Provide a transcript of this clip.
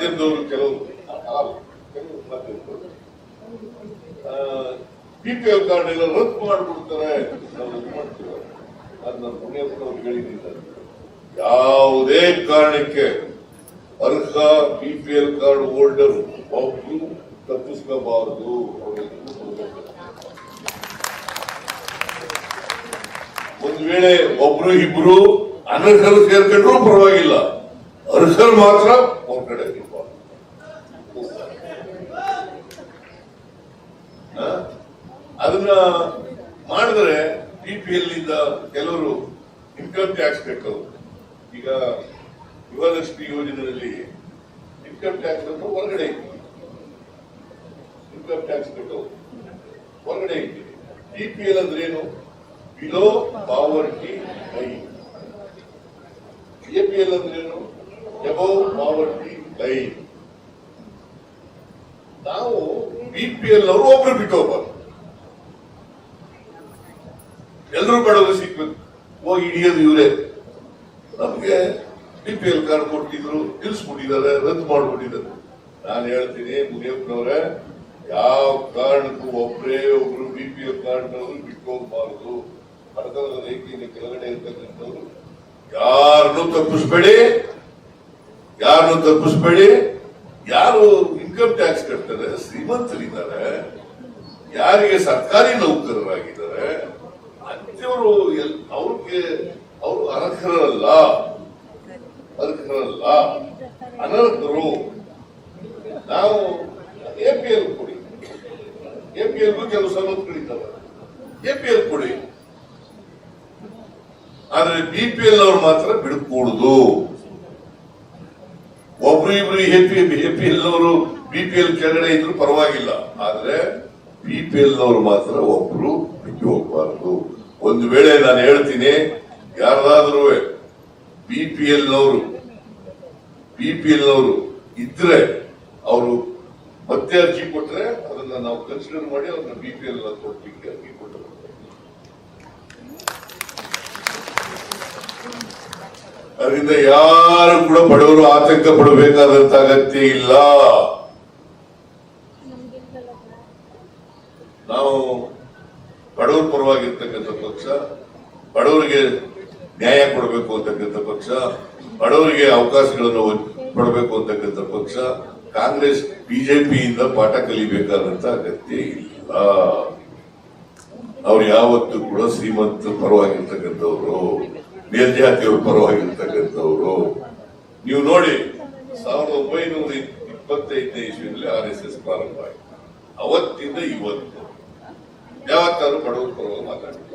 ಮಾಧ್ಯಮದವರು ಕೆಲವು ಮಾಧ್ಯಮದವರು BPL ಕಾರ್ಡ್ ಎಲ್ಲ ರದ್ದು ಮಾಡಿಬಿಡ್ತಾರೆ. ನನ್ನ ಪುಣ್ಯಪ್ಪನವ್ರು ಹೇಳಿದ್ದಾರೆ, ಯಾವುದೇ ಕಾರಣಕ್ಕೆ ಅರ್ಹ BPL ಕಾರ್ಡ್ ಹೋಲ್ಡರ್ ಒಬ್ರು ತಪ್ಪಿಸ್ಕೋಬಾರದು. ಒಂದ್ ವೇಳೆ ಒಬ್ರು ಇಬ್ರು ಅನರ್ಹರು ಸೇರ್ಕೊಂಡ್ರು ಪರವಾಗಿಲ್ಲ, ಅರ್ಹರು ಮಾತ್ರ ಹೊರಗಡೆ ಇರಬಾರ್ದು. ಅದನ್ನ ಮಾಡಿದ್ರೆ BPL ನಿಂದ ಕೆಲವರು ಇನ್ಕಮ್ ಟ್ಯಾಕ್ಸ್ ಕಟ್ಟೋರು. ಈಗ ಗೃಹಲಕ್ಷ್ಮಿ ಯೋಜನೆಯಲ್ಲಿ ಇನ್ಕಮ್ ಟ್ಯಾಕ್ಸ್ ಅಂತ ಹೊರಗಡೆ ಇತ್ತು, ಇನ್ಕಮ್ ಟ್ಯಾಕ್ಸ್ ಕಟ್ಟೋರು ಹೊರಗಡೆ ಇತ್ತು. BPL ಅಂದ್ರೆ ಏನು? Below poverty line. APL ಅಂದ್ರೆ ಏನು? Above poverty line. ನಾವು BPL ಅವರು ಒಬ್ರು ಬಿಟ್ಟು ಹೋಗ್ಬಾರ್ದು, ಎಲ್ಲರೂ ಬಡವರು ಸಿಕ್ಬೇಕು. ಹೋಗಿ ಹಿಡಿಯೋದು ಇವರೇ. ನಮ್ಗೆ BPL ಕಾರ್ಡ್ ಕೊಟ್ಟಿದ್ರು, ನಿಲ್ಸ್ಬಿಟ್ಟಿದ್ದಾರೆ, ರದ್ದು ಮಾಡ್ಬಿಟ್ಟಿದ್ದಾರೆ. ನಾನು ಹೇಳ್ತೀನಿ ಮುನಿಯಪ್ಪನವ್ರೆ, ಯಾವ ಕಾರಣಕ್ಕೂ ಒಬ್ಬರೇ ಒಬ್ರು BPL ಕಾರ್ಡ್ನವರು ಬಿಟ್ಟು ಹೋಗಬಾರದು. ಬಡತನದ ರೇಖೆಯಿಂದ ಕೆಳಗಡೆ ಇರ್ತಕ್ಕಂಥವ್ರು ಯಾರನ್ನು ತಪ್ಪಿಸ್ಬೇಡಿ, ಯಾರನ್ನು ತಪ್ಪಿಸ್ಬೇಡಿ. ಯಾರು ಇನ್ಕಮ್ ಟ್ಯಾಕ್ಸ್ ಕಟ್ತಾರೆ, ಶ್ರೀಮಂತರಿದ್ದಾರೆ, ಯಾರಿಗೆ ಸರ್ಕಾರಿ ನೌಕರರಾಗಿದ್ದಾರೆ ಅಂತವರು ಅವ್ರಿಗೆ ಅವರು ಅರ್ಹರಲ್ಲ, ಅನರ್ಹರು. ನಾವು APL ಕೊಡಿ, APL ಕೆಲವು ಸವಲತ್ತು ಕಡಿತಾರೆ, APL ಕೊಡಿ. ಆದ್ರೆ BPL ಅವರು ಮಾತ್ರ ಬಿಡಕೂಡುದು. ಒಬ್ರು ಇಬ್ರು APL ಅವರು BPL ಕೆಳಗಡೆ ಇದ್ರು ಪರವಾಗಿಲ್ಲ, ಆದ್ರೆ BPL ಅವರು ಮಾತ್ರ ಒಬ್ರು ಬಿಟ್ಟು ಹೋಗಬಾರದು. ಒಂದು ವೇಳೆ ನಾನು ಹೇಳ್ತೀನಿ, ಯಾರಾದ್ರೂ BPL ನವರು ಇದ್ರೆ ಅವರು ಮತ್ತೆ ಅರ್ಜಿ ಕೊಟ್ರೆ ಅದನ್ನ ನಾವು ಕನ್ಸಿಡರ್ ಮಾಡಿ ಅವ್ರನ್ನ BPL ಕೊಡ್ಲಿಕ್ಕೆ ಅರ್ಜಿ ಕೊಟ್ಟರು. ಅದರಿಂದ ಯಾರು ಕೂಡ ಬಡವರು ಆತಂಕ ಪಡಬೇಕಾದಂತ ಅಗತ್ಯ ಇಲ್ಲ. ನಾವು ಬಡವರ ಪರವಾಗಿರ್ತಕ್ಕಂಥ ಪಕ್ಷ, ಬಡವರಿಗೆ ನ್ಯಾಯ ಕೊಡಬೇಕು ಅಂತಕ್ಕಂಥ ಪಕ್ಷ, ಬಡವರಿಗೆ ಅವಕಾಶಗಳನ್ನು ಕೊಡಬೇಕು ಅಂತಕ್ಕಂಥ ಪಕ್ಷ. ಕಾಂಗ್ರೆಸ್ BJPಯಿಂದ ಪಾಠ ಕಲಿಬೇಕಾದಂತ ಅಗತ್ಯ ಇಲ್ಲ. ಅವ್ರು ಯಾವತ್ತೂ ಕೂಡ ಶ್ರೀಮಂತ ಪರವಾಗಿರ್ತಕ್ಕಂಥವ್ರು, ಮೇಲ್ಜಾತಿಯವ್ರ ಪರವಾಗಿರ್ತಕ್ಕಂಥವ್ರು. ನೀವು ನೋಡಿ, 1925ನೇ ಇಸ್ವಿಯಲ್ಲಿ RSS ಪ್ರಾರಂಭ ಆಯಿತು. ಅವತ್ತಿಂದ ಇವತ್ತು ಯಾವತ್ತಾದ್ರೂ ಬಡವರ ಪರವಾಗಿ ಮಾತಾಡಿಲ್ಲ.